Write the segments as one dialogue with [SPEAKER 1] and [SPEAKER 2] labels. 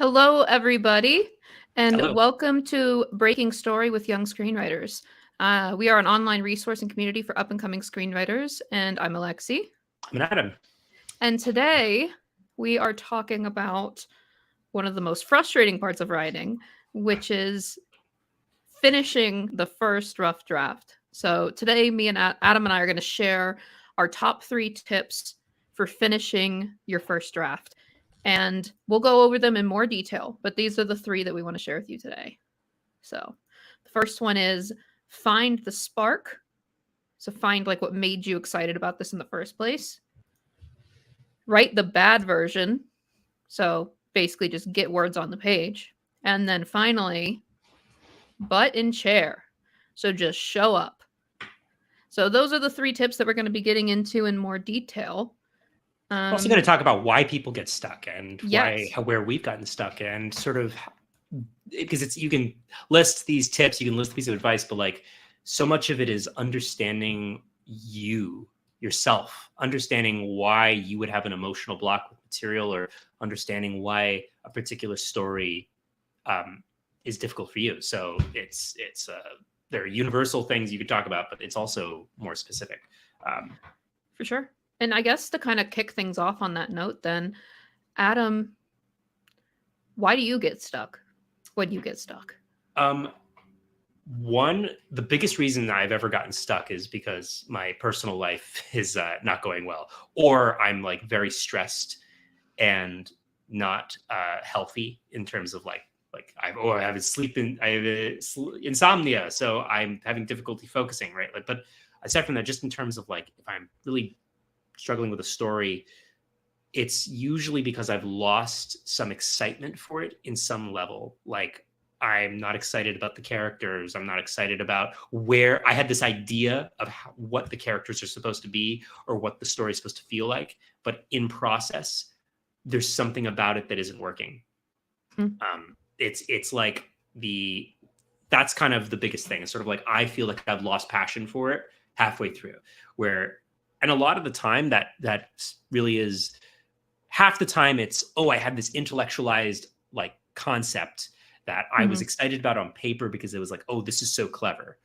[SPEAKER 1] Hello, everybody, and
[SPEAKER 2] Hello.
[SPEAKER 1] welcome to Breaking Story with Young Screenwriters. We are an online resource and community for up-and-coming screenwriters, and I'm Alexie.
[SPEAKER 2] I'm Adam.
[SPEAKER 1] And today, we are talking about one of the most frustrating parts of writing, which is finishing the first rough draft. So today, me and Adam and I are going to share our top 3 tips for finishing your first draft. And we'll go over them in more detail, but these are the 3 that we want to share with you today. So the first one is find the spark. So find like what made you excited about this in the first place. Write the bad version. So basically just get words on the page. And then finally, butt in chair. So just show up. So those are the 3 tips that we're going to be getting into in more detail.
[SPEAKER 2] We're also going to talk about why people get stuck and
[SPEAKER 1] Yes.
[SPEAKER 2] where we've gotten stuck, and sort of because you can list these tips, you can list a piece of advice, but like so much of it is understanding yourself, understanding why you would have an emotional block with material, or understanding why a particular story is difficult for you. So it's there are universal things you could talk about, but it's also more specific.
[SPEAKER 1] For sure. And I guess to kind of kick things off on that note, then, Adam, why do you get stuck? When you get stuck?
[SPEAKER 2] The biggest reason I've ever gotten stuck is because my personal life is not going well, or I'm like very stressed and not healthy in terms of like I have insomnia, so I'm having difficulty focusing, right? Like, but aside from that, just in terms of like if I'm really struggling with a story, it's usually because I've lost some excitement for it in some level. Like I'm not excited about the characters. I'm not excited about where I had this idea of what the characters are supposed to be or what the story is supposed to feel like. But in process, there's something about it that isn't working. It's like that's kind of the biggest thing. It's sort of like I feel like I've lost passion for it halfway through, and a lot of the time that really is half the time it's, I had this intellectualized like concept that I was excited about on paper because it was like, this is so clever,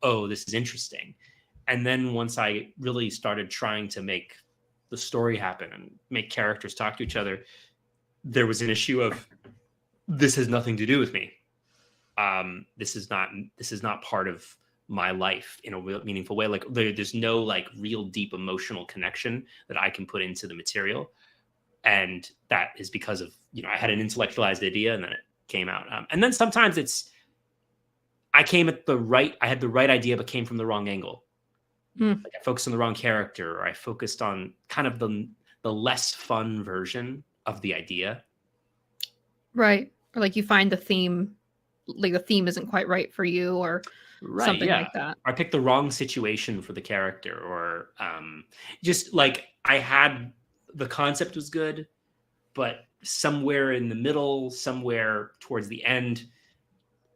[SPEAKER 2] or this is interesting. And then once I really started trying to make the story happen and make characters talk to each other, there was an issue of this has nothing to do with me. This is not part of my life in a real meaningful way. Like there's no like real deep emotional connection that I can put into the material. And that is because of, I had an intellectualized idea and then it came out. And then sometimes I had the right idea, but came from the wrong angle. Like I focused on the wrong character, or I focused on kind of the less fun version of the idea.
[SPEAKER 1] Right. Or like you find the theme, like the theme isn't quite right for you, or something like that.
[SPEAKER 2] I picked the wrong situation for the character, or just like I had the concept was good, but somewhere in the middle, somewhere towards the end,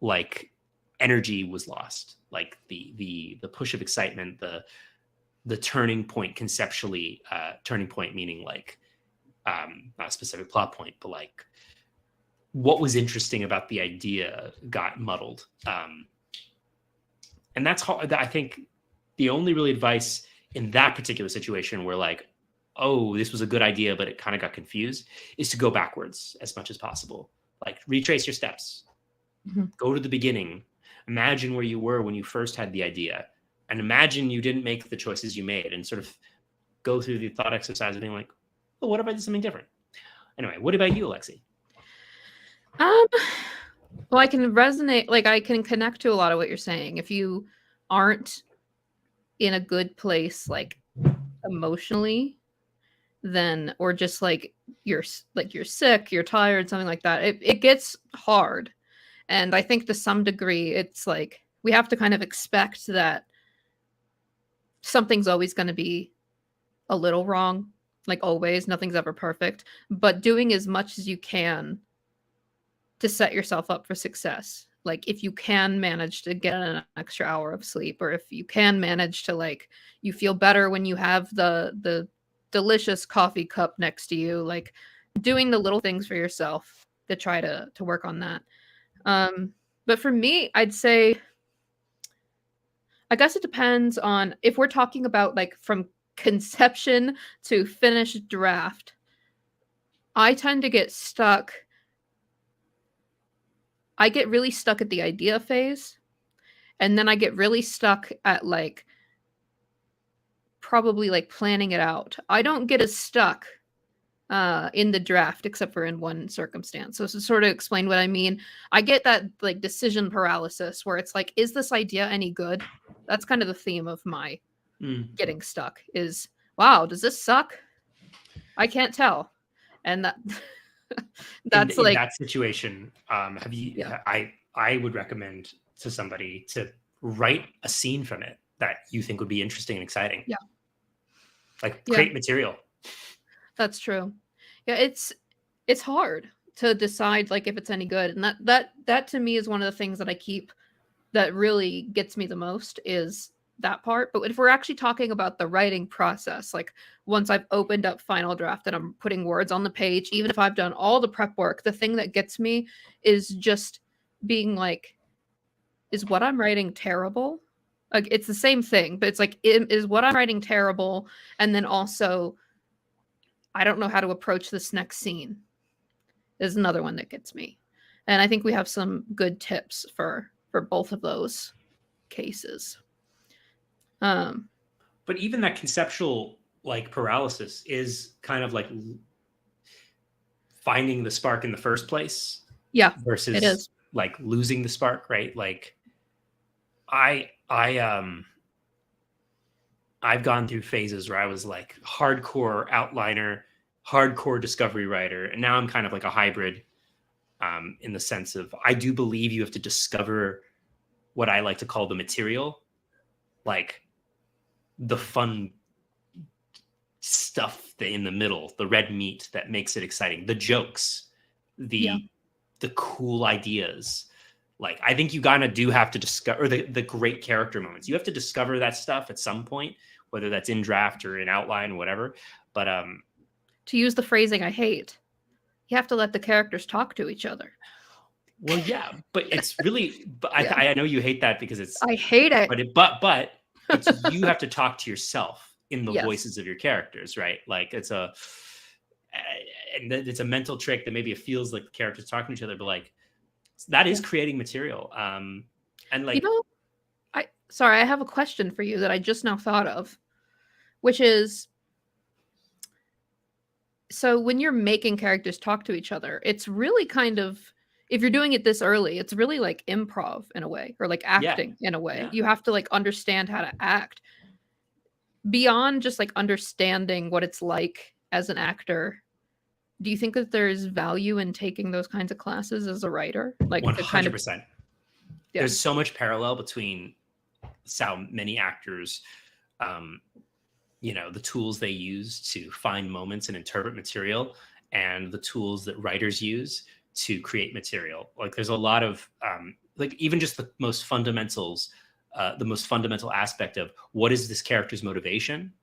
[SPEAKER 2] like energy was lost. Like the push of excitement, the turning point conceptually, turning point meaning like not a specific plot point, but like what was interesting about the idea got muddled. And that's how I think the only really advice in that particular situation where like, this was a good idea, but it kind of got confused, is to go backwards as much as possible. Like retrace your steps, go to the beginning, imagine where you were when you first had the idea, and imagine you didn't make the choices you made, and sort of go through the thought exercise of being like, what if I did something different? Anyway, what about you, Alexie?
[SPEAKER 1] Well, I can resonate, like I can connect to a lot of what you're saying. If you aren't in a good place, like emotionally, then, or just like you're sick, you're tired, something like that, it gets hard. And I think to some degree, it's like we have to kind of expect that something's always going to be a little wrong, like always, nothing's ever perfect, but doing as much as you can to set yourself up for success. Like if you can manage to get an extra hour of sleep, or if you can manage to like, you feel better when you have the delicious coffee cup next to you, like doing the little things for yourself that try to work on that. But for me, I'd say, I guess it depends on if we're talking about like from conception to finished draft. I tend to get stuck. I get really stuck at the idea phase, and then I get really stuck at like probably like planning it out. I don't get as stuck in the draft except for in one circumstance. So to sort of explain what I mean, I get that like decision paralysis where it's like, is this idea any good? That's kind of the theme of my getting stuck is, wow, does this suck? I can't tell. And that that's
[SPEAKER 2] in
[SPEAKER 1] like
[SPEAKER 2] that situation, have you
[SPEAKER 1] Yeah.
[SPEAKER 2] I would recommend to somebody to write a scene from it that you think would be interesting and exciting.
[SPEAKER 1] Yeah.
[SPEAKER 2] Like
[SPEAKER 1] Yeah.
[SPEAKER 2] create material.
[SPEAKER 1] That's true. Yeah, it's hard to decide like if it's any good. And that to me is one of the things that I keep that really gets me the most is that part. But if we're actually talking about the writing process, like once I've opened up Final Draft and I'm putting words on the page, even if I've done all the prep work, the thing that gets me is just being like, is what I'm writing terrible? Like it's the same thing, but it's like, is what I'm writing terrible? And then also, I don't know how to approach this next scene is another one that gets me. And I think we have some good tips for both of those cases.
[SPEAKER 2] But even that conceptual like paralysis is kind of like finding the spark in the first place.
[SPEAKER 1] Yeah,
[SPEAKER 2] versus
[SPEAKER 1] it is.
[SPEAKER 2] Like losing the spark, right? Like I've gone through phases where I was like hardcore outliner, hardcore discovery writer, and now I'm kind of like a hybrid in the sense of I do believe you have to discover what I like to call the material, like the fun stuff in the middle, the red meat that makes it exciting, the jokes, the cool ideas. Like I think you do have to discover the great character moments. You have to discover that stuff at some point, whether that's in draft or in outline or whatever. But
[SPEAKER 1] to use the phrasing I hate, you have to let the characters talk to each other.
[SPEAKER 2] Well, yeah, but it's really. But I know you hate that because it's.
[SPEAKER 1] I hate it.
[SPEAKER 2] But it's you have to talk to yourself in the
[SPEAKER 1] Yes.
[SPEAKER 2] voices of your characters, right? Like it's a mental trick that maybe it feels like the characters talking to each other, but like that is creating material. And like,
[SPEAKER 1] I have a question for you that I just now thought of, which is, so when you're making characters talk to each other, it's really kind of, if you're doing it this early, it's really like improv in a way, or like acting in a way.
[SPEAKER 2] Yeah.
[SPEAKER 1] You have to like understand how to act beyond just like understanding what it's like as an actor. Do you think that there's value in taking those kinds of classes as a writer? Like
[SPEAKER 2] 100%. There's so much parallel between how many actors, the tools they use to find moments and interpret material, and the tools that writers use to create material. Like there's a lot of like even just the most fundamental aspect of what is this character's motivation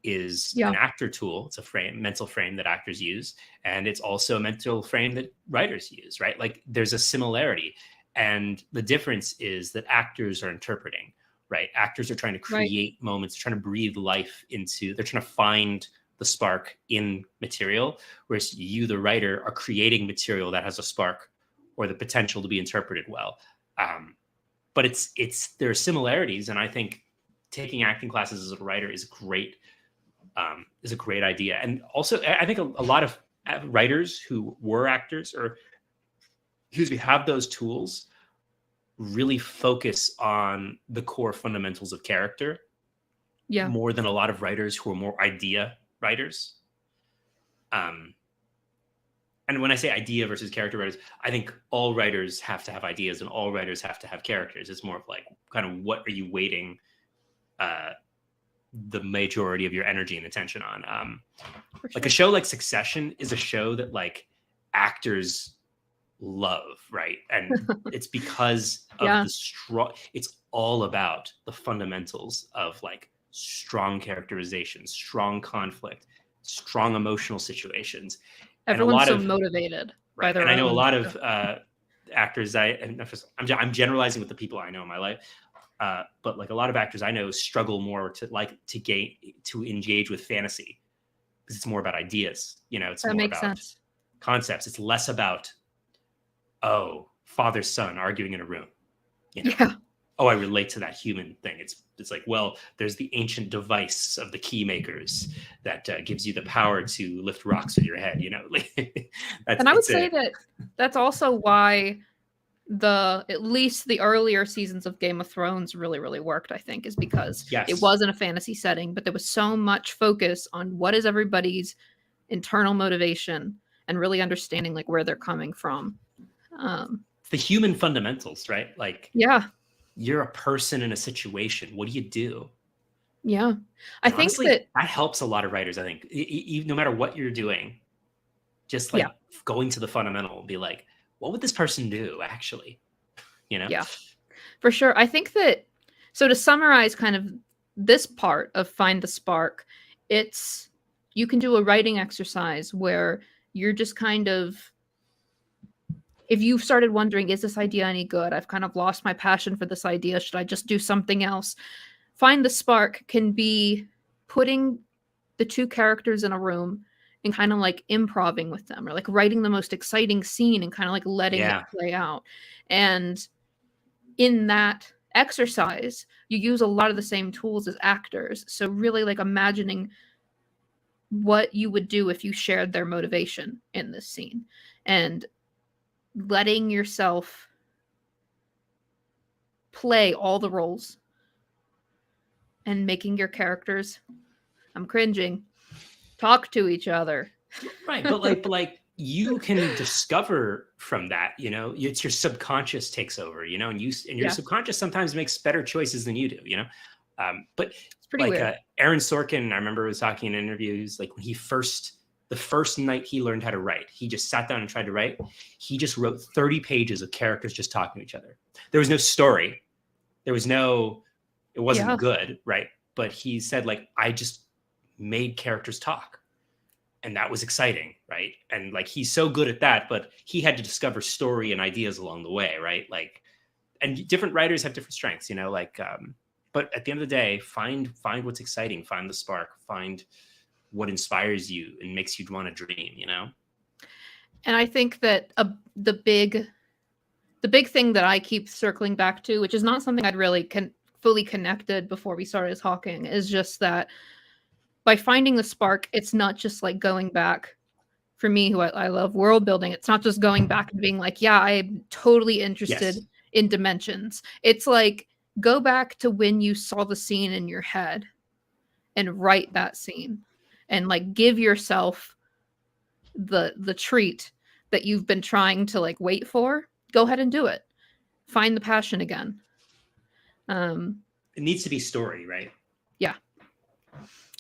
[SPEAKER 2] is an actor tool. It's a mental frame that actors use. And it's also a mental frame that writers use, right? Like there's a similarity. And the difference is that actors are interpreting, right? Actors are trying to create moments, trying to breathe life into, they're trying to find the spark in material, whereas you, the writer, are creating material that has a spark or the potential to be interpreted well. But there are similarities. And I think taking acting classes as a writer is a great idea. And also, I think a lot of writers who were actors or have those tools really focus on the core fundamentals of character more than a lot of writers who are more idea writers. And when I say idea versus character writers, I think all writers have to have ideas and all writers have to have characters. It's more of like kind of what are you weighting the majority of your energy and attention on. Like a show like Succession is a show that like actors love, right? And it's because of it's all about the fundamentals of like strong characterization, strong conflict, strong emotional situations.
[SPEAKER 1] Everyone's so motivated.
[SPEAKER 2] Right.
[SPEAKER 1] by their
[SPEAKER 2] And I know a
[SPEAKER 1] own.
[SPEAKER 2] lot of actors. I'm generalizing with the people I know in my life, but like a lot of actors I know struggle more to engage with fantasy because it's more about ideas. It's
[SPEAKER 1] That
[SPEAKER 2] more
[SPEAKER 1] makes
[SPEAKER 2] about
[SPEAKER 1] sense.
[SPEAKER 2] concepts. It's less about father son arguing in a room.
[SPEAKER 1] Yeah.
[SPEAKER 2] Oh, I relate to that human thing. It's like, well, there's the ancient device of the key makers that gives you the power to lift rocks with your head.
[SPEAKER 1] And I would say that that's also why at least the earlier seasons of Game of Thrones really, really worked, I think, is because
[SPEAKER 2] yes,
[SPEAKER 1] it wasn't a fantasy setting, but there was so much focus on what is everybody's internal motivation and really understanding like where they're coming from.
[SPEAKER 2] the human fundamentals, right? Like,
[SPEAKER 1] Yeah.
[SPEAKER 2] you're a person in a situation. What do you do?
[SPEAKER 1] Yeah. I
[SPEAKER 2] And
[SPEAKER 1] think
[SPEAKER 2] honestly,
[SPEAKER 1] that
[SPEAKER 2] helps a lot of writers. I think no matter what you're doing, just like
[SPEAKER 1] Yeah.
[SPEAKER 2] going to the fundamental and be like, what would this person do actually?
[SPEAKER 1] Yeah, for sure. I think that, so to summarize kind of this part of Find the Spark, you can do a writing exercise where you're just kind of, if you've started wondering, is this idea any good? I've kind of lost my passion for this idea. Should I just do something else? Find the Spark can be putting the two characters in a room and kind of like improving with them, or like writing the most exciting scene and kind of like letting it play out. And in that exercise, you use a lot of the same tools as actors. So really like imagining what you would do if you shared their motivation in this scene and letting yourself play all the roles and making your characters, I'm cringing, talk to each other.
[SPEAKER 2] Right. But like you can discover from that, it's your subconscious takes over, and your subconscious sometimes makes better choices than you do, but
[SPEAKER 1] it's pretty
[SPEAKER 2] like
[SPEAKER 1] weird.
[SPEAKER 2] Aaron Sorkin, I remember was talking in interviews, like when the first night he learned how to write, he just sat down and tried to write. He just wrote 30 pages of characters just talking to each other. There was no story. It wasn't good. Right. But he said, like, I just made characters talk. And that was exciting, right? And like he's so good at that, but he had to discover story and ideas along the way, right? Like, and different writers have different strengths, but at the end of the day, find what's exciting, find the spark, find what inspires you and makes you want to dream,
[SPEAKER 1] And I think that the big thing that I keep circling back to, which is not something I'd really fully connected before we started talking, is just that by finding the spark, it's not just like going back, for me, who I love world building, it's not just going back and being like, yeah, I'm totally interested in dimensions. It's like, go back to when you saw the scene in your head and write that scene and like give yourself the treat that you've been trying to like wait for. Go ahead and do it. Find the passion again.
[SPEAKER 2] It needs to be story, right?
[SPEAKER 1] Yeah.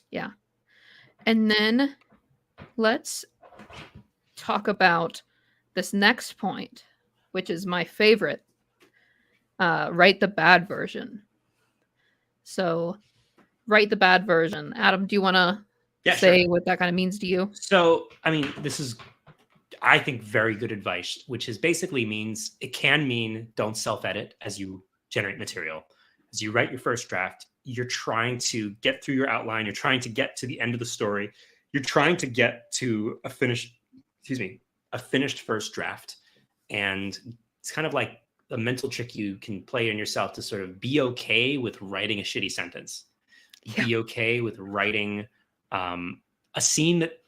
[SPEAKER 1] Yeah. And then let's talk about this next point, which is my favorite. Write the bad version. So write the bad version. Adam, do you want to say what that kind of means to you?
[SPEAKER 2] So, I mean, this is, I think, very good advice, which is basically means, it can mean don't self-edit as you generate material. As you write your first draft, you're trying to get through your outline. You're trying to get to the end of the story. You're trying to get to a finished first draft. And it's kind of like a mental trick you can play in yourself to sort of be okay with writing a shitty sentence. Yeah. Be okay with writing a scene that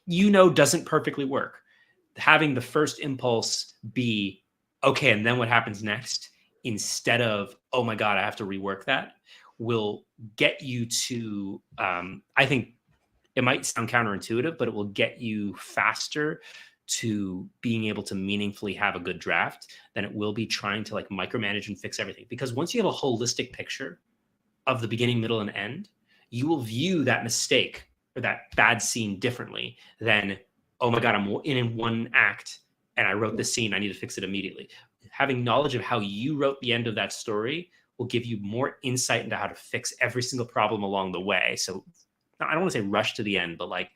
[SPEAKER 2] doesn't perfectly work. Having the first impulse be, okay, and then what happens next, instead of, oh my God, I have to rework that, will get you to, I think it might sound counterintuitive, but it will get you faster to being able to meaningfully have a good draft than it will be trying to like micromanage and fix everything. Because once you have a holistic picture of the beginning, middle, and end, you will view that mistake or that bad scene differently than, oh my God, I'm in one act and I wrote this scene, I need to fix it immediately. Having knowledge of how you wrote the end of that story will give you more insight into how to fix every single problem along the way. So I don't want to say rush to the end, but like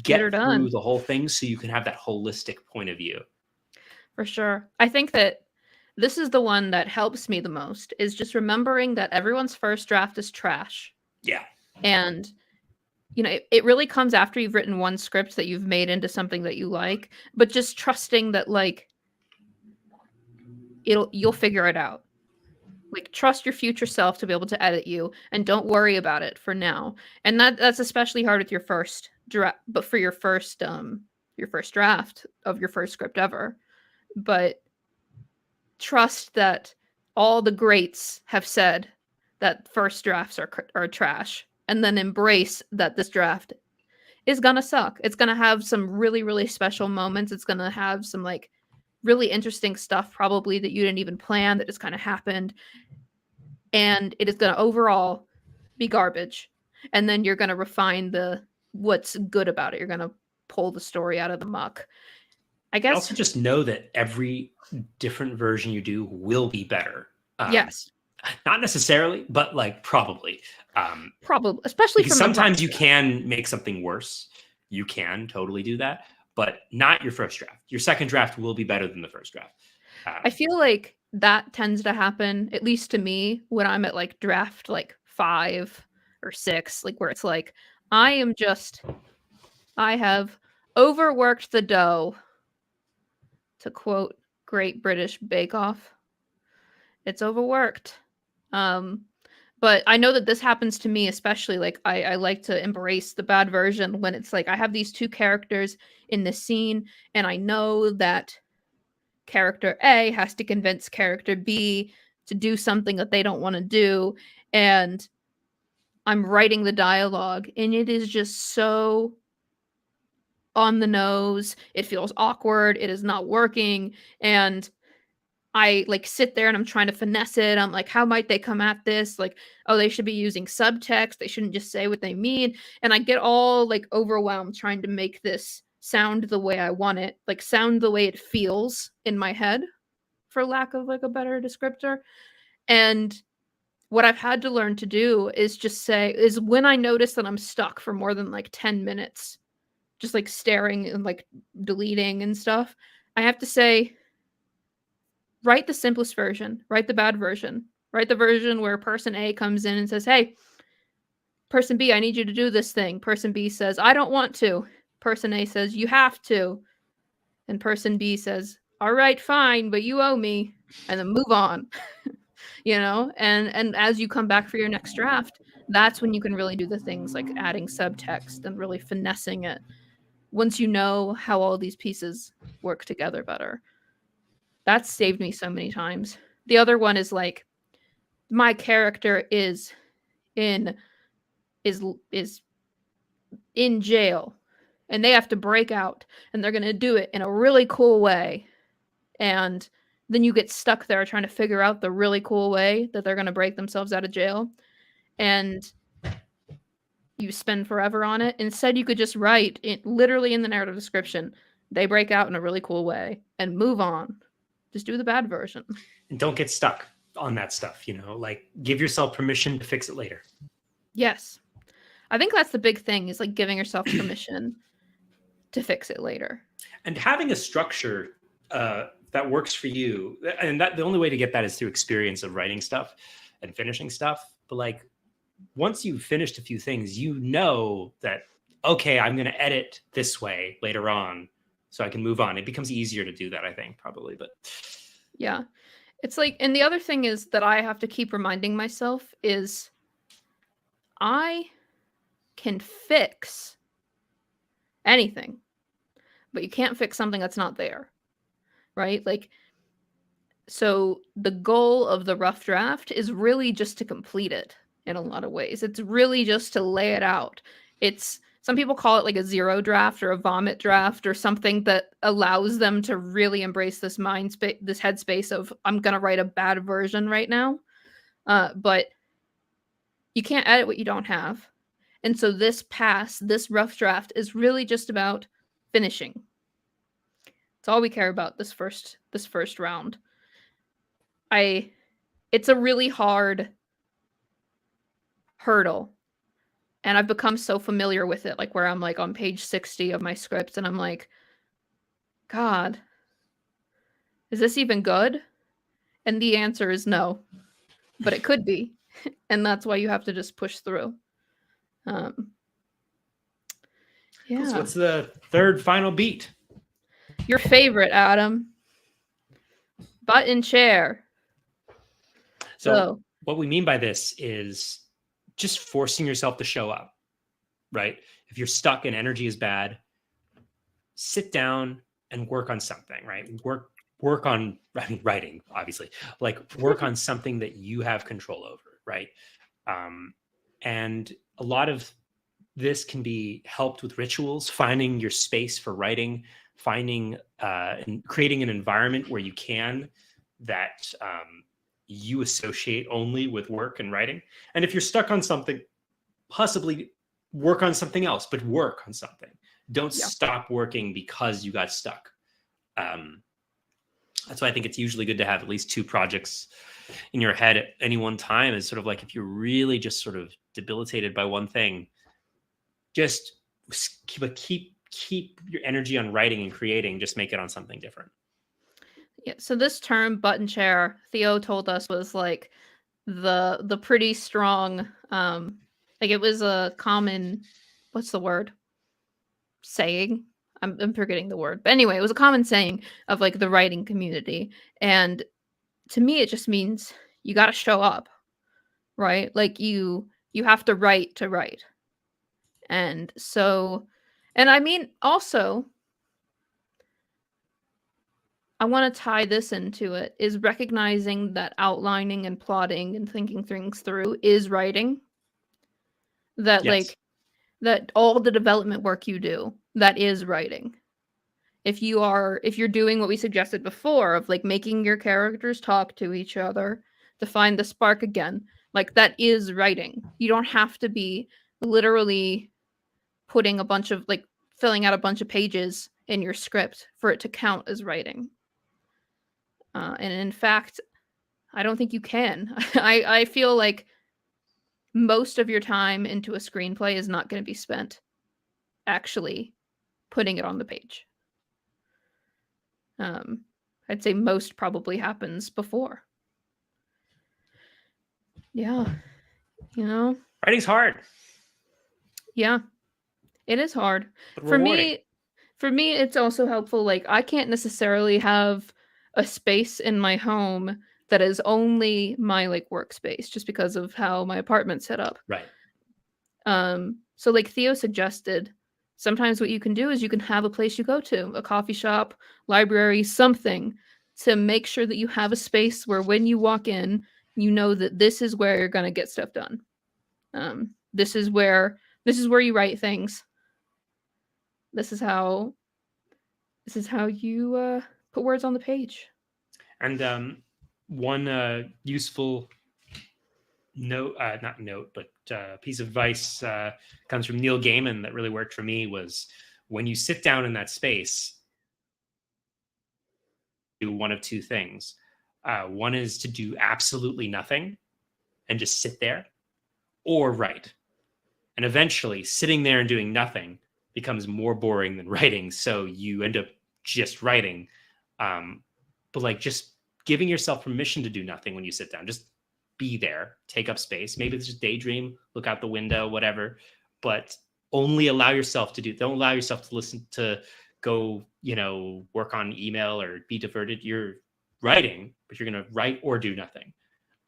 [SPEAKER 2] get
[SPEAKER 1] her
[SPEAKER 2] through
[SPEAKER 1] done.
[SPEAKER 2] the whole thing so you can have that holistic point of view.
[SPEAKER 1] For sure. I think that this is the one that helps me the most, is just remembering that everyone's first draft is trash.
[SPEAKER 2] Yeah.
[SPEAKER 1] And, you know, it really comes after you've written one script that you've made into something that you like, but just trusting that, like, you'll figure it out. Like, trust your future self to be able to edit you, and don't worry about it for now. And that's especially hard with your first draft, but for your first draft of your first script ever. But trust that all the greats have said that first drafts are trash, and then embrace that this draft is gonna suck. It's gonna have some really, really special moments. It's gonna have some, like, really interesting stuff probably that you didn't even plan that just kind of happened. And it is going to overall be garbage. And then you're going to refine what's good about it. You're going to pull the story out of the muck. I guess.
[SPEAKER 2] Also, just know that every different version you do will be better.
[SPEAKER 1] Yes.
[SPEAKER 2] Not necessarily, but like probably.
[SPEAKER 1] Probably, especially
[SPEAKER 2] because
[SPEAKER 1] from
[SPEAKER 2] sometimes you can make something worse. You can totally do that, but not your first draft. Your second draft will be better than the first draft.
[SPEAKER 1] I feel like that tends to happen, at least to me, when I'm at like draft like 5 or 6, like where it's like I have overworked the dough, to quote Great British Bake Off. It's overworked. But I know that this happens to me, especially. Like, I like to embrace the bad version when it's like I have these two characters in this scene, and I know that character A has to convince character B to do something that they don't want to do, and I'm writing the dialogue, and it is just so on the nose. It feels awkward. It is not working, and I like sit there and I'm trying to finesse it. I'm like, how might they come at this? Like, oh, they should be using subtext. They shouldn't just say what they mean. And I get all like overwhelmed trying to make this sound the way I want it, like sound the way it feels in my head, for lack of like a better descriptor. And what I've had to learn to do is just say, is when I notice that I'm stuck for more than like 10 minutes, just like staring and like deleting and stuff, I have to say, write the simplest version, write the bad version, write the version where person A comes in and says, hey, person B, I need you to do this thing. Person B says, I don't want to. Person A says, you have to. And person B says, all right, fine, but you owe me. And then move on. You know, and as you come back for your next draft, that's when you can really do the things like adding subtext and really finessing it once you know how all these pieces work together better. That's saved me so many times. The other one is like my character is in jail, and they have to break out, and they're going to do it in a really cool way. And then you get stuck there trying to figure out the really cool way that they're going to break themselves out of jail. And you spend forever on it. Instead, you could just write it literally in the narrative description, they break out in a really cool way, and move on. Just do the bad version.
[SPEAKER 2] And don't get stuck on that stuff, you know, like give yourself permission to fix it later.
[SPEAKER 1] Yes. I think that's the big thing, is like giving yourself permission to fix it later.
[SPEAKER 2] And having a structure that works for you. And that the only way to get that is through experience of writing stuff and finishing stuff. But like once you've finished a few things, you know that, okay, I'm going to edit this way later on so I can move on. It becomes easier to do that, I think, probably. But
[SPEAKER 1] yeah, it's like, and the other thing is that I have to keep reminding myself is I can fix anything, but you can't fix something that's not there, right? Like, so the goal of the rough draft is really just to complete it in a lot of ways. It's really just to lay it out. It's, some people call it like a zero draft or a vomit draft or something that allows them to really embrace this mind space, this headspace of, I'm going to write a bad version right now. But you can't edit what you don't have. And so this rough draft is really just about finishing. It's all we care about this first round. It's a really hard hurdle And I've become so familiar with it, like where I'm like on page 60 of my script and I'm like, God, is this even good? And the answer is no, but it could be. And that's why you have to just push through. Yeah.
[SPEAKER 2] Cool. So what's the third final beat?
[SPEAKER 1] Your favorite, Adam. Button chair.
[SPEAKER 2] So what we mean by this is just forcing yourself to show up, right? If you're stuck and energy is bad, sit down and work on something, right? Work on writing, obviously, like work on something that you have control over, right? And a lot of this can be helped with rituals, finding your space for writing, finding and creating an environment where you can that you associate only with work and writing. And if you're stuck on something, possibly work on something else, but work on something. Don't stop working because you got stuck. That's why I think it's usually good to have at least 2 projects in your head at any one time. Is sort of like if you're really just sort of debilitated by one thing, just keep your energy on writing and creating. Just make it on something different.
[SPEAKER 1] Yeah. So this term button chair, Theo told us, was like the pretty strong, like it was a common, what's the word? Saying. I'm forgetting the word. But anyway, it was a common saying of like the writing community. And to me, it just means you got to show up, right? Like you have to write. And so, and I mean, also, I want to tie this into it, is recognizing that outlining and plotting and thinking things through is writing. That
[SPEAKER 2] Yes.
[SPEAKER 1] that all the development work you do, that is writing. If you're doing what we suggested before of like making your characters talk to each other to find the spark again, like that is writing. You don't have to be literally putting a bunch of like filling out a bunch of pages in your script for it to count as writing. And in fact, I don't think you can. I feel like most of your time into a screenplay is not going to be spent actually putting it on the page. I'd say most probably happens before. Yeah. You know?
[SPEAKER 2] Writing's hard.
[SPEAKER 1] Yeah. It is hard.
[SPEAKER 2] But rewarding.
[SPEAKER 1] For me, it's also helpful. Like, I can't necessarily have a space in my home that is only my like workspace just because of how my apartment's set up.
[SPEAKER 2] Right.
[SPEAKER 1] So like Theo suggested, sometimes what you can do is you can have a place you go to, a coffee shop, library, something, to make sure that you have a space where when you walk in, you know that this is where you're gonna get stuff done. This is where you write things. This is how you put words on the page.
[SPEAKER 2] And one useful piece of advice comes from Neil Gaiman that really worked for me was when you sit down in that space, do one of 2 things. One is to do absolutely nothing and just sit there, or write. And eventually sitting there and doing nothing becomes more boring than writing. So you end up just writing. But like just giving yourself permission to do nothing when you sit down, just be there, take up space. Maybe it's just daydream, look out the window, whatever, but only don't allow yourself to listen to go, work on email or be diverted. You're writing, but you're going to write or do nothing.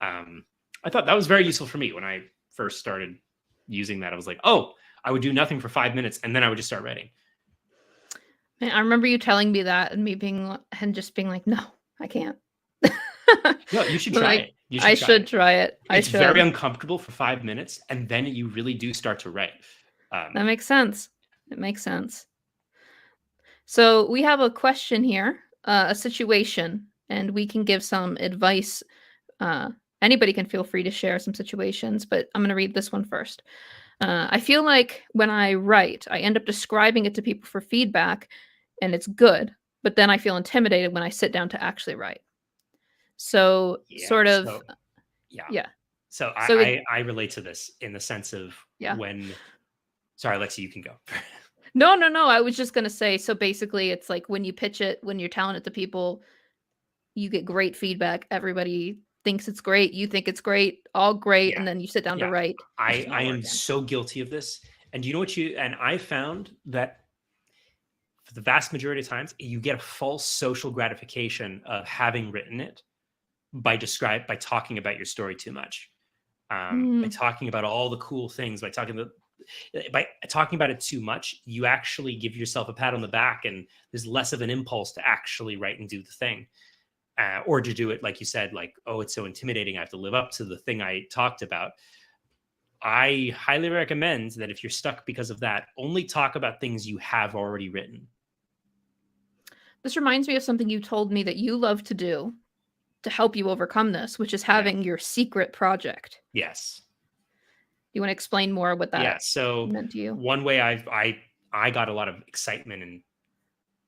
[SPEAKER 2] I thought that was very useful for me when I first started using that. I was like, oh, I would do nothing for 5 minutes and then I would just start writing.
[SPEAKER 1] Man, I remember you telling me that and just being like, no, I can't.
[SPEAKER 2] No, you should try it.
[SPEAKER 1] I should try it.
[SPEAKER 2] It's very uncomfortable for 5 minutes, and then you really do start to write.
[SPEAKER 1] That makes sense. It makes sense. So we have a question here, a situation, and we can give some advice. Anybody can feel free to share some situations, but I'm going to read this one first. I feel like when I write, I end up describing it to people for feedback, and it's good, but then I feel intimidated when I sit down to actually write. So
[SPEAKER 2] Yeah,
[SPEAKER 1] sort of,
[SPEAKER 2] so, yeah.
[SPEAKER 1] yeah.
[SPEAKER 2] So
[SPEAKER 1] So
[SPEAKER 2] I relate to this in the sense of
[SPEAKER 1] Yeah.
[SPEAKER 2] Sorry, Alexie, you can go.
[SPEAKER 1] No. I was just going to say, so basically it's like when you pitch it, when you're telling it to people, you get great feedback. Everybody thinks it's great. You think it's great, all great.
[SPEAKER 2] Yeah.
[SPEAKER 1] And then you sit down to
[SPEAKER 2] Yeah.
[SPEAKER 1] write.
[SPEAKER 2] I am so guilty of this. And you know what and I found that for the vast majority of times, you get a false social gratification of having written it by talking about your story too much. By talking about all the cool things, by talking about it too much, you actually give yourself a pat on the back, and there's less of an impulse to actually write and do the thing, or to do it like you said, like, oh, it's so intimidating, I have to live up to the thing I talked about. I highly recommend that if you're stuck because of that, only talk about things you have already written.
[SPEAKER 1] This reminds me of something you told me that you love to do to help you overcome this, which is having your secret project.
[SPEAKER 2] Yes.
[SPEAKER 1] You want to explain more what that meant to you?
[SPEAKER 2] One way I got a lot of excitement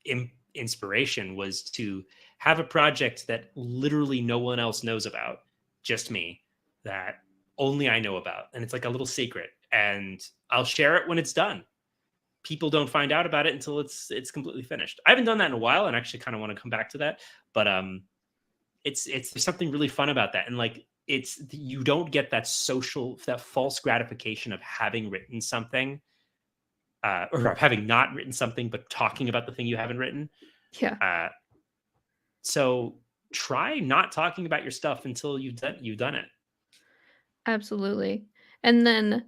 [SPEAKER 2] and inspiration was to have a project that literally no one else knows about, just me, that only I know about. And it's like a little secret, and I'll share it when it's done. People don't find out about it until it's completely finished. I haven't done that in a while, and actually kind of want to come back to that. But there's something really fun about that. And like, you don't get that false gratification of having written something, or of having not written something, but talking about the thing you haven't written.
[SPEAKER 1] Yeah.
[SPEAKER 2] So try not talking about your stuff until you've done it.
[SPEAKER 1] Absolutely. And then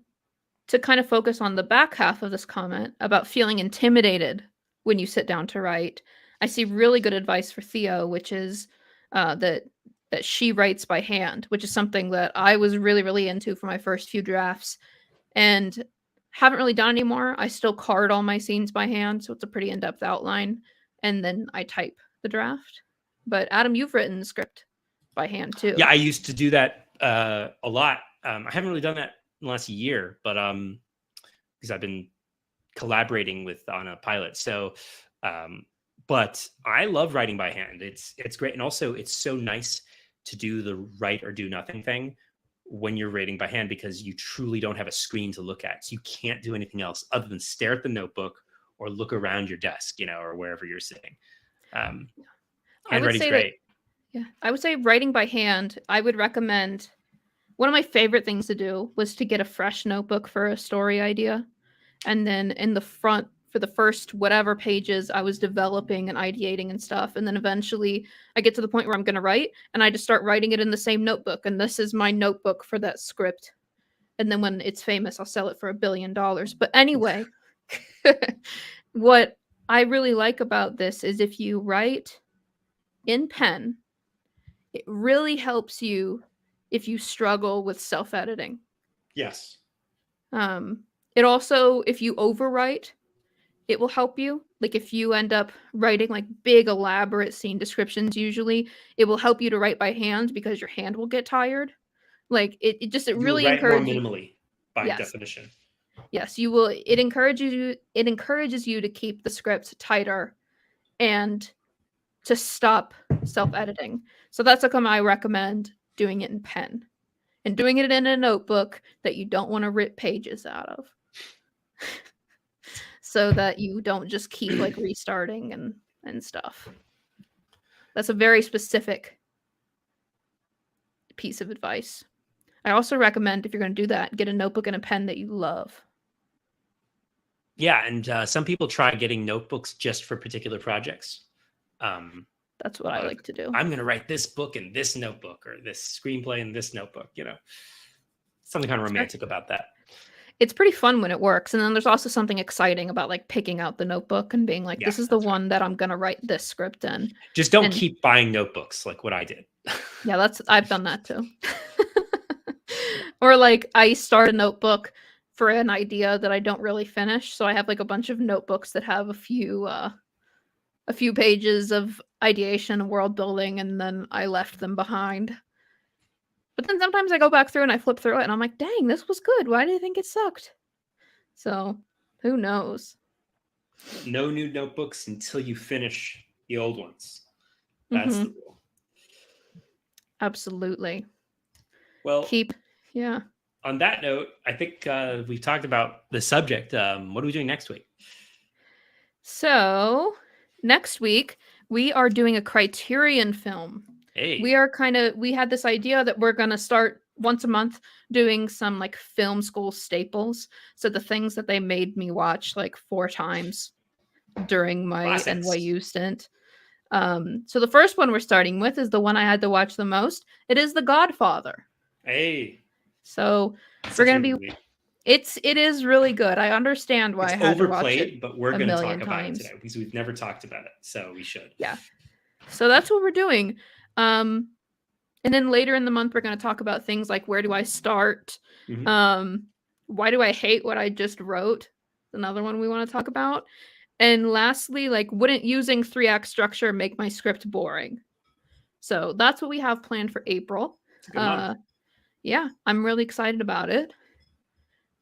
[SPEAKER 1] to kind of focus on the back half of this comment about feeling intimidated when you sit down to write, I see really good advice for Theo, which is that she writes by hand, which is something that I was really, really into for my first few drafts and haven't really done anymore. I still card all my scenes by hand, so it's a pretty in-depth outline, and then I type the draft. But Adam, you've written the script by hand too.
[SPEAKER 2] Yeah, I used to do that a lot. I haven't really done that in the last year, but because I've been collaborating on a pilot. So, but I love writing by hand. It's great, and also it's so nice to do the write or do nothing thing when you're writing by hand, because you truly don't have a screen to look at, so you can't do anything else other than stare at the notebook or look around your desk, or wherever you're sitting. Handwriting's great.
[SPEAKER 1] I would say writing by hand, I would recommend. One of my favorite things to do was to get a fresh notebook for a story idea. And then in the front, for the first whatever pages, I was developing and ideating and stuff. And then eventually I get to the point where I'm going to write, and I just start writing it in the same notebook. And this is my notebook for that script. And then when it's famous, I'll sell it for $1 billion. But anyway, what I really like about this is if you write in pen, it really helps you if you struggle with self-editing.
[SPEAKER 2] Yes.
[SPEAKER 1] It also, if you overwrite, it will help you. Like if you end up writing like big elaborate scene descriptions, usually it will help you to write by hand because your hand will get tired. Like it really encourages
[SPEAKER 2] more minimally by definition.
[SPEAKER 1] Yes, you will. It encourages you to keep the script tighter and to stop self-editing. So that's how come I recommend doing it in pen and doing it in a notebook that you don't want to rip pages out of. So that you don't just keep like restarting and stuff. That's a very specific piece of advice. I also recommend, if you're going to do that, get a notebook and a pen that you love.
[SPEAKER 2] Yeah, and some people try getting notebooks just for particular projects.
[SPEAKER 1] That's what I like to do.
[SPEAKER 2] I'm going to write this book in this notebook, or this screenplay in this notebook, Something kind of romantic about that.
[SPEAKER 1] It's pretty fun when it works. And then there's also something exciting about like picking out the notebook and being like, this is the one that I'm going to write this script in.
[SPEAKER 2] Just don't keep buying notebooks like what I did.
[SPEAKER 1] Yeah, I've done that too. Or like I start a notebook for an idea that I don't really finish. So I have like a bunch of notebooks that have a few pages of ideation and world building, and then I left them behind. But then sometimes I go back through and I flip through it and I'm like, dang, this was good. Why do you think it sucked? So who knows?
[SPEAKER 2] No new notebooks until you finish the old ones. That's the rule.
[SPEAKER 1] Absolutely.
[SPEAKER 2] Well, on that note, I think we've talked about the subject. What are we doing next week?
[SPEAKER 1] So next week we are doing a Criterion film.
[SPEAKER 2] Hey.
[SPEAKER 1] We had this idea that we're going to start once a month doing some like film school staples. So the things that they made me watch like 4 times during my
[SPEAKER 2] Classics.
[SPEAKER 1] NYU stint. So the first one we're starting with is the one I had to watch the most. It is The Godfather.
[SPEAKER 2] Hey.
[SPEAKER 1] So
[SPEAKER 2] That's
[SPEAKER 1] we're going to be... It is really good. I understand why I had to watch it,
[SPEAKER 2] but we're going to talk about it today because we've never talked about it, so we should.
[SPEAKER 1] Yeah. So that's what we're doing. And then later in the month, we're going to talk about things like where do I start?
[SPEAKER 2] Mm-hmm.
[SPEAKER 1] Why do I hate what I just wrote? Another one we want to talk about. And lastly, like, wouldn't using 3-act structure make my script boring? So that's what we have planned for April.
[SPEAKER 2] It's a good month.
[SPEAKER 1] Yeah, I'm really excited about it.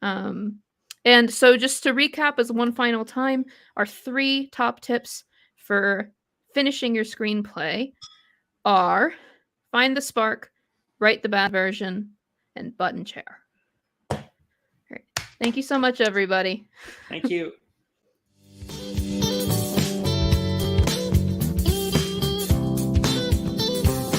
[SPEAKER 1] And so just to recap as one final time, our 3 top tips for finishing your screenplay are find the spark, write the bad version, and button chair. Great. Thank you so much, everybody.
[SPEAKER 2] Thank you.